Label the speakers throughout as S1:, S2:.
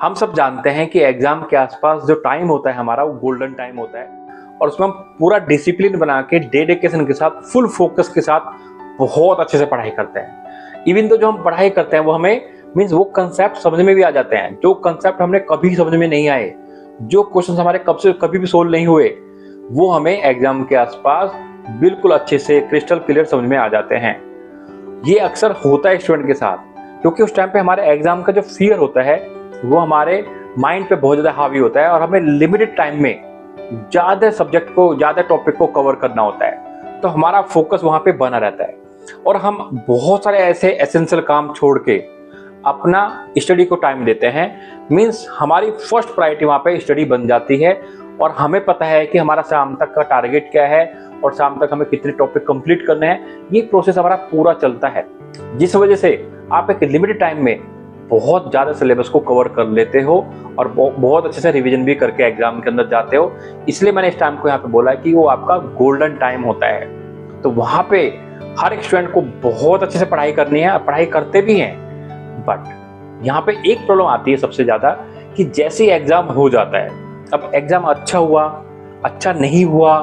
S1: हम सब जानते हैं कि एग्जाम के आसपास जो टाइम होता है हमारा वो गोल्डन टाइम होता है और उसमें हम पूरा डिसिप्लिन बना के डेडिकेशन के साथ फुल फोकस के साथ बहुत अच्छे से पढ़ाई करते हैं। इवन तो जो हम पढ़ाई करते हैं वो हमें मीन्स वो कंसेप्ट समझ में भी आ जाते हैं जो कंसेप्ट हमने कभी समझ में नहीं आए, जो क्वेश्चन हमारे कब से कभी भी सोल्व नहीं हुए, वो हमें एग्जाम के आसपास बिल्कुल अच्छे से क्रिस्टल क्लियर समझ में आ जाते हैं। ये अक्सर होता है स्टूडेंट के साथ, क्योंकि उस टाइम पे हमारे एग्जाम का जो फियर होता है वो हमारे माइंड पे बहुत ज़्यादा हावी होता है और हमें लिमिटेड टाइम में ज़्यादा सब्जेक्ट को, ज़्यादा टॉपिक को कवर करना होता है, तो हमारा फोकस वहाँ पे बना रहता है और हम बहुत सारे ऐसे एसेंशियल काम छोड़ के अपना स्टडी को टाइम देते हैं। मीन्स हमारी फर्स्ट प्रायोरिटी वहाँ पे स्टडी बन जाती है और हमें पता है कि हमारा शाम तक का टारगेट क्या है और शाम तक हमें कितने टॉपिक कंप्लीट करने हैं। ये प्रोसेस हमारा पूरा चलता है, जिस वजह से आप एक लिमिटेड टाइम में बहुत ज़्यादा सिलेबस को कवर कर लेते हो और बहुत अच्छे से रिवीजन भी करके एग्जाम के अंदर जाते हो। इसलिए मैंने इस टाइम को यहाँ पे बोला है कि वो आपका गोल्डन टाइम होता है। तो वहाँ पे हर एक स्टूडेंट को बहुत अच्छे से पढ़ाई करनी है, पढ़ाई करते भी हैं। बट यहाँ पे एक प्रॉब्लम आती है सबसे ज़्यादा कि जैसे ही एग्जाम हो जाता है, अब एग्जाम अच्छा हुआ, अच्छा नहीं हुआ,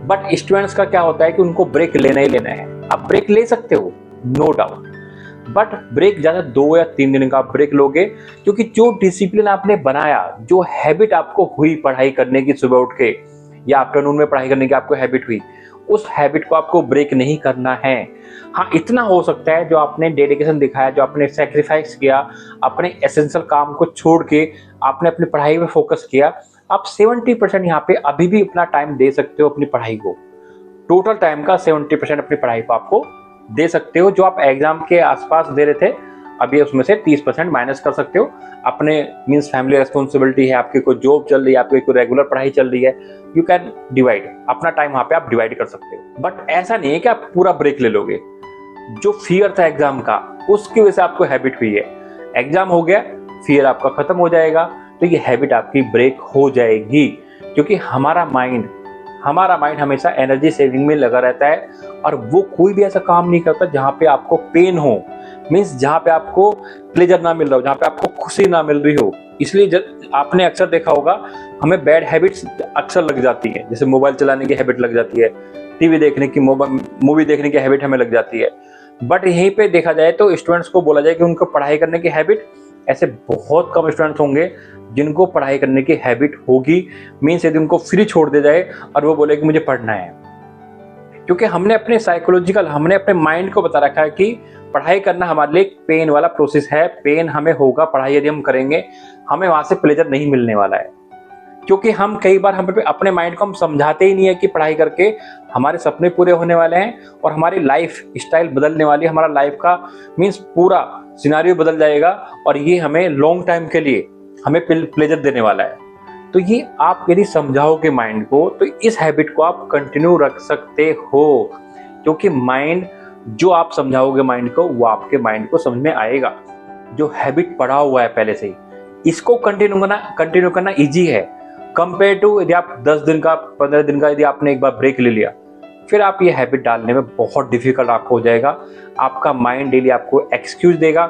S1: बट स्टूडेंट्स का क्या होता है कि उनको ब्रेक लेना ही लेना है। आप ब्रेक ले सकते हो, नो डाउट, बट ब्रेक ज़्यादा 2 या 3 दिन का आप ब्रेक लोगे, क्योंकि जो डिसिप्लिन आपने बनाया, जो हैबिट आपको हुई पढ़ाई करने की, सुबह उठ के या आफ्टरनून में पढ़ाई करने की आपको हैबिट हुई, उस हैबिट को आपको ब्रेक नहीं करना है। हाँ, इतना हो सकता है जो आपने डेडिकेशन दिखाया, जो आपने सेक्रीफाइस किया, अपने एसेंशियल काम को छोड़ के आपने अपनी पढ़ाई पे फोकस किया, आप 70% यहाँ पे अभी भी अपना टाइम दे सकते हो अपनी पढ़ाई को। टोटल टाइम का 70% अपनी पढ़ाई को आपको दे सकते हो। जो आप एग्जाम के आसपास दे रहे थे, अभी उसमें से 30% माइनस कर सकते हो। अपने मीन्स फैमिली रिस्पॉन्सिबिलिटी है, आपकी कोई जॉब चल रही है, आपकी कोई रेगुलर पढ़ाई चल रही है, यू कैन डिवाइड अपना टाइम, वहाँ पे आप डिवाइड कर सकते हो। बट ऐसा नहीं है कि आप पूरा ब्रेक ले लोगे। जो फियर था एग्जाम का, उसकी वजह से आपको हैबिट हुई है, एग्जाम हो गया, फियर आपका खत्म हो जाएगा, तो ये हैबिट आपकी ब्रेक हो जाएगी। क्योंकि हमारा माइंड हमेशा एनर्जी सेविंग में लगा रहता है और वो कोई भी ऐसा काम नहीं करता जहाँ पे आपको पेन हो, मीन्स जहाँ पे आपको प्लेजर ना मिल रहा हो, जहाँ पे आपको खुशी ना मिल रही हो। इसलिए जब आपने अक्सर देखा होगा, हमें बैड हैबिट्स अक्सर लग जाती है, जैसे मोबाइल चलाने की हैबिट लग जाती है, टीवी देखने की, मूवी देखने की हैबिट हमें लग जाती है। बट यहीं पे देखा जाए तो स्टूडेंट्स को बोला जाए कि उनको पढ़ाई करने की हैबिट, ऐसे बहुत कम स्टूडेंट्स होंगे जिनको पढ़ाई करने की हैबिट होगी। मीन्स यदि उनको फ्री छोड़ दे जाए और वो बोले कि मुझे पढ़ना है, क्योंकि हमने अपने माइंड को बता रखा है कि पढ़ाई करना हमारे लिए एक पेन वाला प्रोसेस है। पेन हमें होगा, पढ़ाई यदि हम करेंगे, हमें वहां से प्लेजर नहीं मिलने वाला है। क्योंकि हम कई बार अपने माइंड को हम समझाते ही नहीं है कि पढ़ाई करके हमारे सपने पूरे होने वाले हैं और हमारी लाइफ स्टाइल बदलने वाली है, हमारा लाइफ का मीन्स पूरा सिनारियो बदल जाएगा और ये हमें लॉन्ग टाइम के लिए हमें प्लेजर देने वाला है। तो ये आप यदि समझाओगे माइंड को, तो इस हैबिट को आप कंटिन्यू रख सकते हो, क्योंकि माइंड, जो आप समझाओगे माइंड को, वो आपके माइंड को समझ में आएगा। जो हैबिट पड़ा हुआ है पहले से ही, इसको कंटिन्यू करना ईजी है कंपेयर टू यदि आप 10 दिन का, 15 दिन का यदि आपने एक बार ब्रेक ले लिया, फिर आप ये हैबिट डालने में बहुत डिफिकल्ट आपको हो जाएगा। आपका माइंड डेली आपको एक्सक्यूज देगा।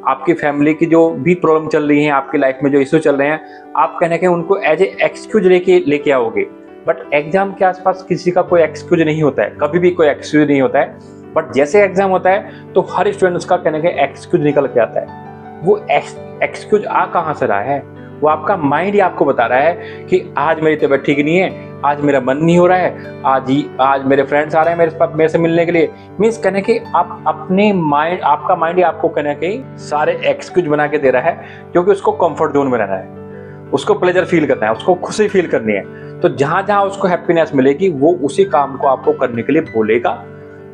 S1: आपकी फैमिली की जो भी प्रॉब्लम चल रही है, आपकी लाइफ में जो इशू चल रहे हैं, आप कहने के उनको एज ए एक्सक्यूज लेके आओगे। बट एग्जाम के आसपास किसी का कोई एक्सक्यूज नहीं होता है, कभी भी कोई एक्सक्यूज नहीं होता है। बट जैसे एग्जाम होता है तो हर स्टूडेंट्स का कहने के एक्सक्यूज निकल के आता है। वो एक्सक्यूज आ कहाँ से रहा है? वो आपका माइंड ही आपको बता रहा है कि आज मेरी तबीयत ठीक नहीं है, आज मेरा मन नहीं हो रहा है, आज मेरे फ्रेंड्स आ रहे हैं मेरे से मिलने के लिए। मीन्स कहने कि आप अपने माइंड, आपका माइंड ही आपको कहने के सारे एक्सक्यूज बना के दे रहा है, क्योंकि उसको कंफर्ट जोन में रहना है, उसको प्लेजर फील करना है, उसको खुशी फील करनी है। तो जहां जहां उसको हैप्पीनेस मिलेगी, वो उसी काम को आपको करने के लिए बोलेगा।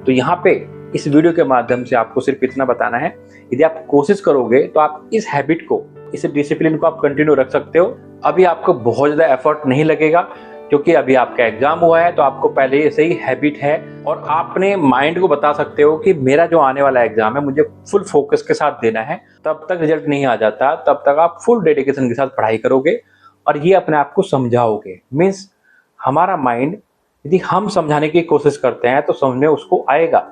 S1: तो यहाँ पे इस वीडियो के माध्यम से आपको सिर्फ इतना बताना है, यदि आप कोशिश करोगे तो आप इस हैबिट को, इस डिसिप्लिन को आप कंटिन्यू रख सकते हो। अभी आपको बहुत ज़्यादा एफर्ट नहीं लगेगा, क्योंकि अभी आपका एग्जाम हुआ है, तो आपको पहले से ही हैबिट है और आपने माइंड को बता सकते हो कि मेरा जो आने वाला एग्जाम है मुझे फुल फोकस के साथ देना है। तब तक रिजल्ट नहीं आ जाता, तब तक आप फुल डेडिकेशन के साथ पढ़ाई करोगे और ये अपने आप को समझाओगे। मीन्स हमारा माइंड, यदि हम समझाने की कोशिश करते हैं तो समझ में उसको आएगा।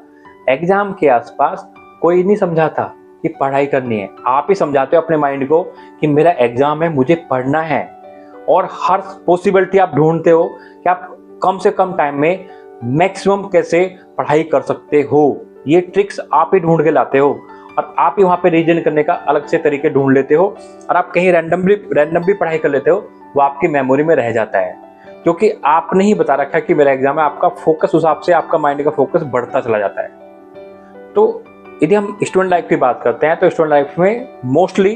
S1: एग्जाम के आसपास कोई नहीं समझाता, कि पढ़ाई करनी है, आप ही समझाते हो अपने माइंड को कि मेरा एग्जाम है, मुझे पढ़ना है। और हर पॉसिबिलिटी आप ढूंढते हो कि आप कम से कम टाइम में मैक्सिमम कैसे पढ़ाई कर सकते हो। ये ट्रिक्स आप ही ढूंढ के लाते हो और आप ही वहाँ पे रीजन करने का अलग से तरीके ढूंढ लेते हो, और आप कहीं रैंडम भी पढ़ाई कर लेते हो, वो आपकी मेमोरी में रह जाता है, क्योंकि आपने ही बता रखा है कि मेरा एग्जाम है। आपका फोकस उस हिसाब से, आपका माइंड का फोकस बढ़ता चला जाता है। तो यदि हम स्टूडेंट लाइफ की बात करते हैं तो स्टूडेंट लाइफ में मोस्टली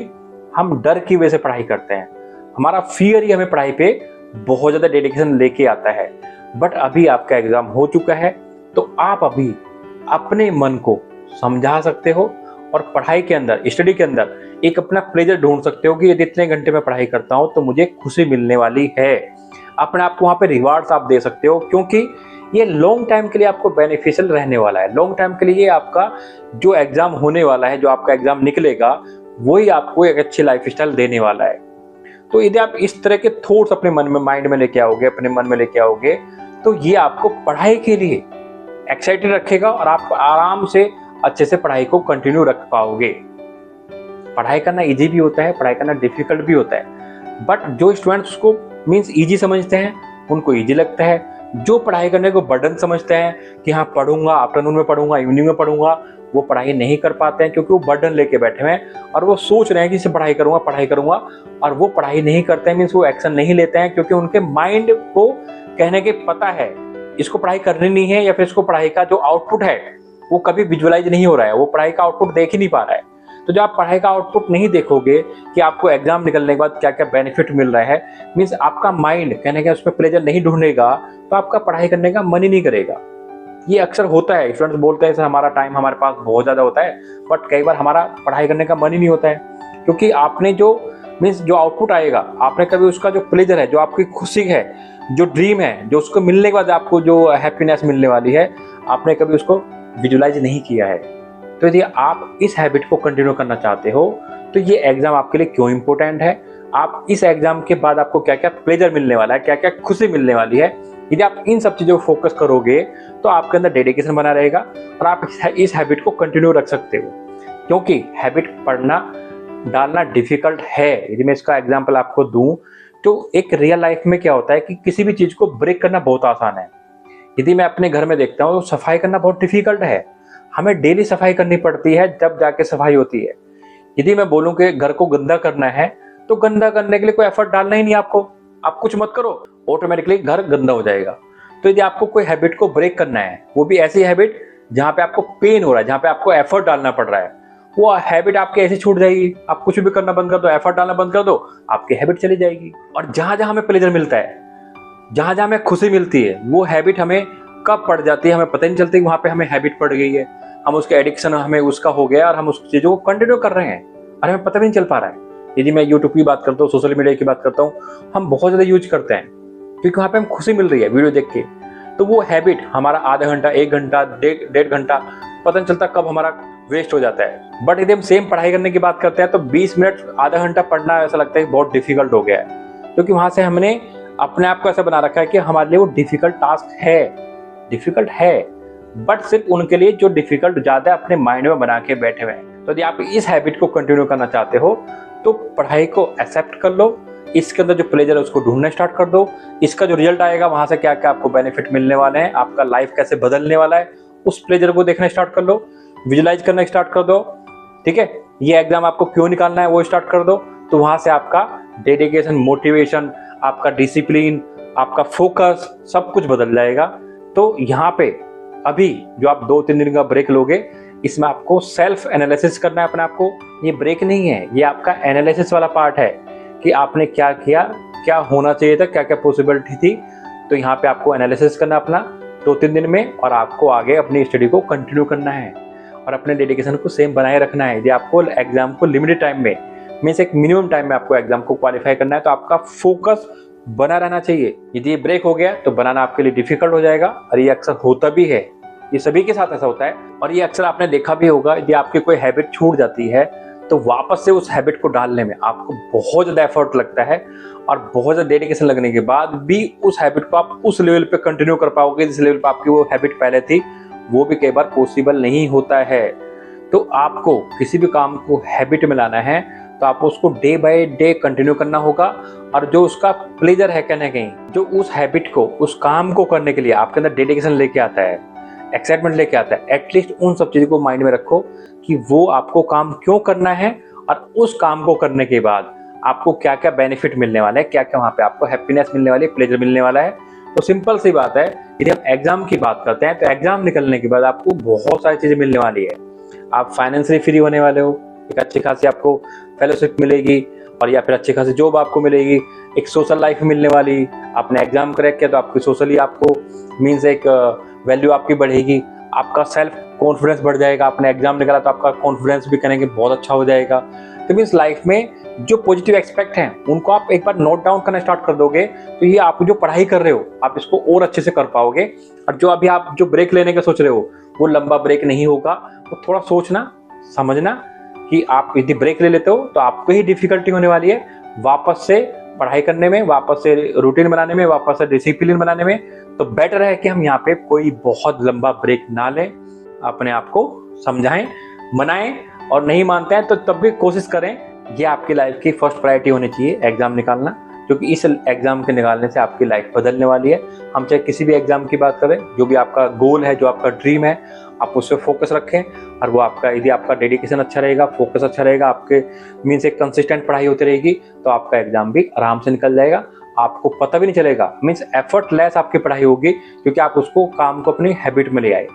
S1: हम डर की वजह से पढ़ाई करते हैं। हमारा फियर ही हमें पढ़ाई पे बहुत ज़्यादा डेडिकेशन लेके आता है। बट अभी आपका एग्जाम हो चुका है, तो आप अभी अपने मन को समझा सकते हो और पढ़ाई के अंदर, स्टडी के अंदर एक अपना प्लेजर ढूंढ सकते हो कि यदि इतने घंटे में पढ़ाई करता हूँ तो मुझे खुशी मिलने वाली है। अपने आप को वहाँ पे रिवार्ड्स आप दे सकते हो, क्योंकि ये लॉन्ग टाइम के लिए आपको बेनिफिशियल रहने वाला है। लॉन्ग टाइम के लिए आपका जो एग्जाम होने वाला है, जो आपका एग्जाम निकलेगा, वही आपको एक अच्छी लाइफ स्टाइल देने वाला है। तो यदि आप इस तरह के थॉट्स अपने मन में, माइंड में लेके आओगे, अपने मन में लेके आओगे, तो ये आपको पढ़ाई के लिए एक्साइटेड रखेगा और आप आराम से अच्छे से पढ़ाई को कंटिन्यू रख पाओगे। पढ़ाई करना इजी भी होता है, पढ़ाई करना डिफिकल्ट भी होता है, बट जो स्टूडेंट्स को मीन्स इजी समझते हैं उनको इजी लगता है। जो पढ़ाई करने को बर्डन समझते हैं कि हाँ पढ़ूंगा, आफ्टरनून में पढ़ूंगा, इवनिंग में पढ़ूंगा, वो पढ़ाई नहीं कर पाते हैं, क्योंकि वो बर्डन लेके बैठे हुए हैं और वो सोच रहे हैं कि इसे पढ़ाई करूंगा, और वो पढ़ाई नहीं करते हैं, मीन्स वो एक्शन नहीं लेते हैं, क्योंकि उनके माइंड को कहने के पता है इसको पढ़ाई करनी नहीं है, या फिर इसको पढ़ाई का जो आउटपुट है वो कभी विजुअलाइज नहीं हो रहा है, वो पढ़ाई का आउटपुट देख ही नहीं पा रहा है। तो जब आप पढ़ाई का आउटपुट नहीं देखोगे कि आपको एग्जाम निकलने के बाद क्या क्या बेनिफिट मिल रहा है, मीन्स आपका माइंड कहने का उसमें प्लेजर नहीं ढूंढेगा, तो आपका पढ़ाई करने का मन ही नहीं करेगा। ये अक्सर होता है, स्टूडेंट्स बोलते हैं सर हमारा टाइम हमारे पास बहुत ज़्यादा होता है, बट कई बार हमारा पढ़ाई करने का मन ही नहीं होता है, क्योंकि आपने जो मीन्स जो आउटपुट आएगा, आपने कभी उसका जो प्लेजर है, जो आपकी खुशी है, जो ड्रीम है, जो उसको मिलने के बाद आपको जो हैप्पीनेस मिलने वाली है, आपने कभी उसको विजुलाइज नहीं किया है। तो यदि आप इस हैबिट को कंटिन्यू करना चाहते हो, तो ये एग्जाम आपके लिए क्यों इंपॉर्टेंट है, आप इस एग्जाम के बाद आपको क्या क्या प्लेजर मिलने वाला है, क्या क्या खुशी मिलने वाली है, यदि आप इन सब चीज़ों को फोकस करोगे तो आपके अंदर डेडिकेशन बना रहेगा और आप इस हैबिट को कंटिन्यू रख सकते हो। क्योंकि हैबिट पढ़ना डालना डिफिकल्ट है। यदि मैं इसका एग्जाम्पल आपको दूं तो एक रियल लाइफ में क्या होता है कि किसी भी चीज़ को ब्रेक करना बहुत आसान है। यदि मैं अपने घर में देखता हूँ तो सफाई करना बहुत डिफिकल्ट है, हमें डेली सफाई करनी पड़ती है, जब जाके सफाई होती है। यदि मैं बोलूं कि घर को गंदा करना है, तो गंदा करने के लिए कोई एफर्ट डालना ही नहीं आपको, आप कुछ मत करो, ऑटोमेटिकली घर गंदा हो जाएगा। तो यदि आपको कोई हैबिट को ब्रेक करना है, वो भी ऐसी हैबिट जहाँ पे आपको पेन हो रहा है, जहाँ पे आपको एफर्ट डालना पड़ रहा है, वो हैबिट आपकी ऐसी छूट जाएगी। आप कुछ भी करना बंद कर दो, एफर्ट डालना बंद कर दो, आपकी हैबिट चली जाएगी। और जहाँ जहाँ हमें प्लेजर मिलता है, जहाँ जहाँ हमें खुशी मिलती है, वो हैबिट हमें कब पड़ जाती है हमें पता नहीं चलती, वहाँ पे हमें हैबिट पड़ गई है, हम उसके एडिक्शन हमें उसका हो गया और हम उस चीज़ों को कंटिन्यू कर रहे हैं और हमें पता भी नहीं चल पा रहा है। यदि मैं यूट्यूब की बात करता हूँ, सोशल मीडिया की बात करता हूँ, हम बहुत ज़्यादा यूज करते हैं क्योंकि वहाँ पे हमें खुशी मिल रही है वीडियो देख के। तो वो हैबिट हमारा आधा घंटा, 1 घंटा, 1.5 घंटा पता नहीं चलता कब हमारा वेस्ट हो जाता है। बट यदि हम सेम पढ़ाई करने की बात करते हैं तो 20 मिनट, आधा घंटा पढ़ना ऐसा लगता है कि बहुत डिफिकल्ट हो गया है, क्योंकि वहाँ से हमने अपने आप को ऐसा बना रखा है कि हमारे लिए वो डिफिकल्ट टास्क है, डिफिकल्ट है, बट सिर्फ उनके लिए जो डिफिकल्ट ज़्यादा अपने माइंड में बना के बैठे हुए हैं। तो यदि आप इस हैबिट को कंटिन्यू करना चाहते हो तो पढ़ाई को एक्सेप्ट कर लो, इसके अंदर जो प्लेजर है उसको ढूंढना स्टार्ट कर दो, इसका जो रिजल्ट आएगा वहाँ से क्या क्या आपको बेनिफिट मिलने वाले हैं, आपका लाइफ कैसे बदलने वाला है, उस प्लेजर को देखना स्टार्ट कर लो, विजुलाइज करना स्टार्ट कर दो। ठीक है, ये एग्जाम आपको क्यों निकालना है वो स्टार्ट कर दो, तो वहाँ से आपका डेडिकेशन, मोटिवेशन, आपका डिसिप्लिन, आपका फोकस सब कुछ बदल जाएगा। तो यहाँ पे अभी जो आप 2-3 दिन का ब्रेक लोगे, इसमें आपको सेल्फ एनालिसिस करना है अपने आप को। ये ब्रेक नहीं है, ये आपका एनालिसिस वाला पार्ट है कि आपने क्या किया, क्या होना चाहिए था, क्या क्या पॉसिबिलिटी थी। तो यहाँ पे आपको एनालिसिस करना अपना 2-3 दिन में, और आपको आगे अपनी स्टडी को कंटिन्यू करना है और अपने डेडिकेशन को सेम बनाए रखना है। यदि आपको एग्जाम को लिमिटेड टाइम में, मीन्स एक मिनिमम टाइम में आपको एग्जाम को क्वालिफाई करना है, तो आपका फोकस बना रहना चाहिए। यदि ये ब्रेक हो गया तो बनाना आपके लिए डिफिकल्ट हो जाएगा, और ये अक्सर होता भी है, ये सभी के साथ ऐसा होता है। और ये अक्सर आपने देखा भी होगा, यदि आपकी कोई हैबिट छूट जाती है तो वापस से उस हैबिट को डालने में आपको बहुत ज़्यादा एफर्ट लगता है, और बहुत ज़्यादा डेडिकेशन लगने के बाद भी उस हैबिट को आप उस लेवल पे कंटिन्यू कर पाओगे जिस लेवल पे आपकी वो हैबिट पहले थी, वो भी कई बार पॉसिबल नहीं होता है। तो आपको किसी भी काम को हैबिट में लाना है तो आपको उसको डे बाय डे कंटिन्यू करना होगा। और जो उसका प्लेजर है कहीं ना कहीं, जो उस हैबिट को, उस काम को करने के लिए आपके अंदर डेडिकेशन लेके आता है, एक्साइटमेंट लेके आता है, एटलीस्ट उन सब चीज़ों को माइंड में रखो कि वो आपको काम क्यों करना है और उस काम को करने के बाद आपको क्या क्या बेनिफिट मिलने वाला है, क्या क्या वहाँ पे आपको हैप्पीनेस मिलने वाली है, प्लेजर मिलने वाला है। तो सिंपल सी बात है, यदि हम एग्जाम की बात करते हैं तो एग्जाम निकलने के बाद आपको बहुत सारी चीज़ें मिलने वाली है। आप फाइनेंशियली फ्री होने वाले हो, एक अच्छी खासी आपको फेलोशिप मिलेगी और या फिर अच्छी खासी जॉब आपको मिलेगी, एक सोशल लाइफ मिलने वाली। आपने एग्जाम क्रैक किया तो आपकी सोशली आपको मीन्स एक वैल्यू आपकी बढ़ेगी, आपका सेल्फ कॉन्फिडेंस बढ़ जाएगा। आपने एग्जाम निकाला तो आपका कॉन्फिडेंस भी करेंगे बहुत अच्छा हो जाएगा। तो मीन्स लाइफ में जो पॉजिटिव एक्सपेक्ट हैं उनको आप एक बार नोट डाउन करना स्टार्ट कर दोगे तो ये आप जो पढ़ाई कर रहे हो आप इसको और अच्छे से कर पाओगे। और जो अभी आप जो ब्रेक लेने का सोच रहे हो वो लंबा ब्रेक नहीं होगा। तो थोड़ा सोचना समझना कि आप यदि ब्रेक ले लेते हो तो आपको ही डिफिकल्टी होने वाली है वापस से पढ़ाई करने में, वापस से रूटीन बनाने में, वापस से डिसिप्लिन बनाने में। तो बेटर है कि हम यहाँ पे कोई बहुत लंबा ब्रेक ना लें, अपने आप को समझाएं, मनाएं, और नहीं मानते हैं तो तब भी कोशिश करें। ये आपकी लाइफ की फर्स्ट प्रायोरिटी होनी चाहिए एग्जाम निकालना, क्योंकि इस एग्जाम के निकालने से आपकी लाइफ बदलने वाली है। हम चाहे किसी भी एग्जाम की बात करें, जो भी आपका गोल है, जो आपका ड्रीम है, आप उस पर फोकस रखें। और वो आपका यदि आपका डेडिकेशन अच्छा रहेगा, फोकस अच्छा रहेगा, आपके मीन्स एक कंसिस्टेंट पढ़ाई होती रहेगी तो आपका एग्जाम भी आराम से निकल जाएगा। आपको पता भी नहीं चलेगा, मीन्स एफर्टलेस आपकी पढ़ाई होगी, क्योंकि आप उसको काम को अपनी हैबिट में ले आए।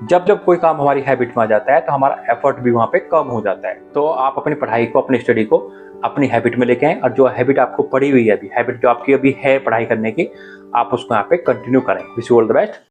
S1: जब जब कोई काम हमारी हैबिट में आ जाता है तो हमारा एफर्ट भी वहाँ पे कम हो जाता है। तो आप अपनी पढ़ाई को, अपनी स्टडी को अपनी हैबिट में लेके आएं, और जो हैबिट आपको पड़ी हुई है, अभी हैबिट जो आपकी अभी है पढ़ाई करने की, आप उसको यहाँ पे कंटिन्यू करें। Wish you all the best.